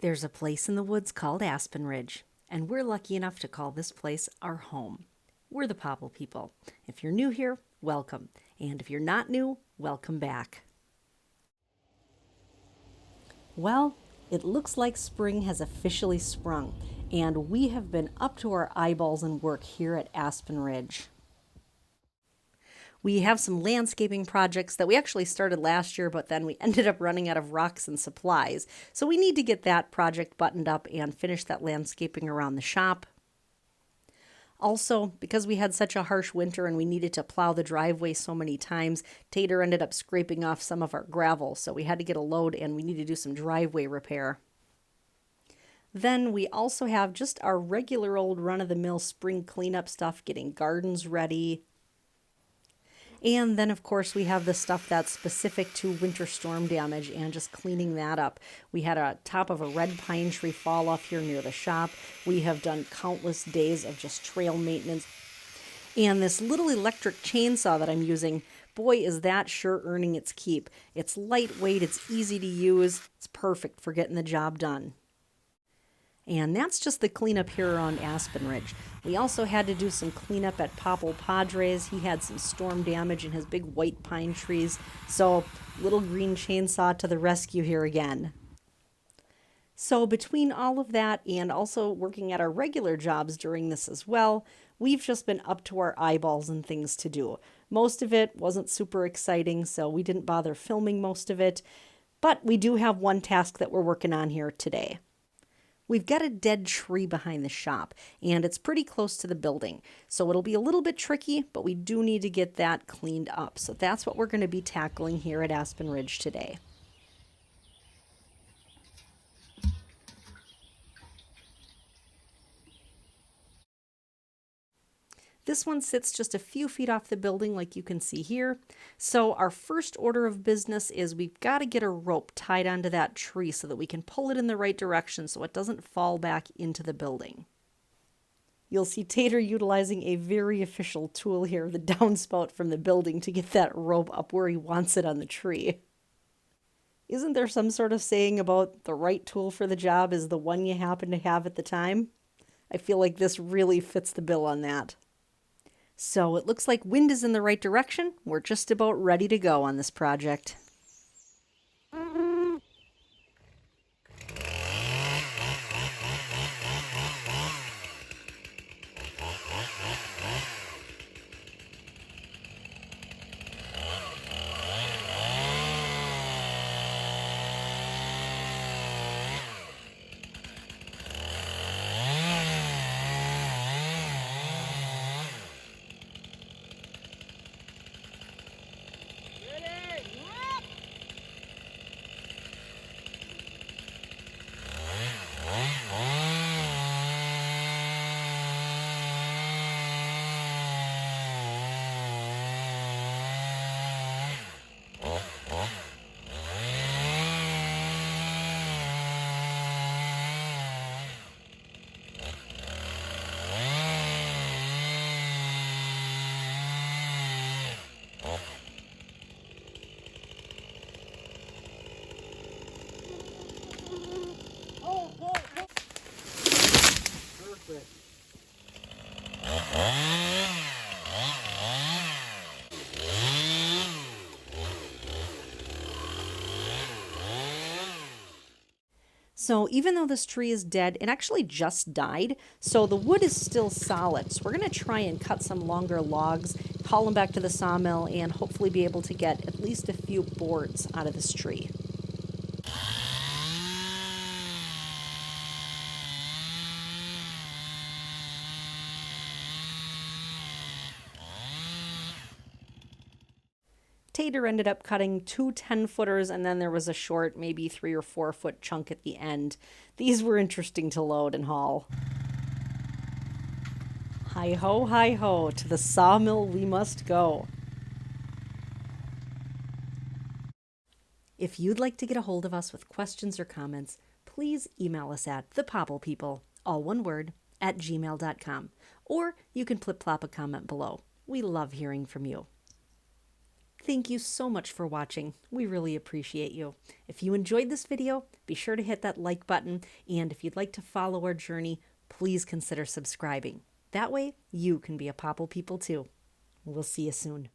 There's a place in the woods called Aspen Ridge, and we're lucky enough to call this place our home. We're the Popple People. If you're new here, welcome. And if you're not new, welcome back. Well, it looks like spring has officially sprung, and we have been up to our eyeballs in work here at Aspen Ridge. We have some landscaping projects that we actually started last year, but then we ended up running out of rocks and supplies. So we need to get that project buttoned up and finish that landscaping around the shop. Also, because we had such a harsh winter and we needed to plow the driveway so many times, Tater ended up scraping off some of our gravel. So we had to get a load and we need to do some driveway repair. Then we also have just our regular old run-of-the-mill spring cleanup stuff, getting gardens ready. And then, of course, we have the stuff that's specific to winter storm damage and just cleaning that up. We had a top of a red pine tree fall off here near the shop. We have done countless days of just trail maintenance. And this little electric chainsaw that I'm using, boy, is that sure earning its keep. It's lightweight, it's easy to use, it's perfect for getting the job done. And that's just the cleanup here around Aspen Ridge. We also had to do some cleanup at Popple Padres. He had some storm damage in his big white pine trees. So, little green chainsaw to the rescue here again. So between all of that and also working at our regular jobs during this as well, we've just been up to our eyeballs in things to do. Most of it wasn't super exciting, so we didn't bother filming most of it. But we do have one task that we're working on here today. We've got a dead tree behind the shop, and it's pretty close to the building. So it'll be a little bit tricky, but we do need to get that cleaned up. So that's what we're going to be tackling here at Aspen Ridge today. This one sits just a few feet off the building like you can see here. So our first order of business is we've got to get a rope tied onto that tree so that we can pull it in the right direction so it doesn't fall back into the building. You'll see Tater utilizing a very official tool here, the downspout from the building, to get that rope up where he wants it on the tree. Isn't there some sort of saying about the right tool for the job is the one you happen to have at the time? I feel like this really fits the bill on that. So it looks like wind is in the right direction. We're just about ready to go on this project. So even though this tree is dead, it actually just died, so the wood is still solid. So we're going to try and cut some longer logs, haul them back to the sawmill, and hopefully be able to get at least a few boards out of this tree. Tater ended up cutting two 10-footers, and then there was a short, maybe 3 or 4 foot chunk at the end. These were interesting to load and haul. Hi ho, to the sawmill we must go. If you'd like to get a hold of us with questions or comments, please email us at thepopplepeople, all one word, @gmail.com. Or you can flip-flop a comment below. We love hearing from you. Thank you so much for watching. We really appreciate you. If you enjoyed this video, be sure to hit that like button. And if you'd like to follow our journey, please consider subscribing. That way, you can be a Popple People too. We'll see you soon.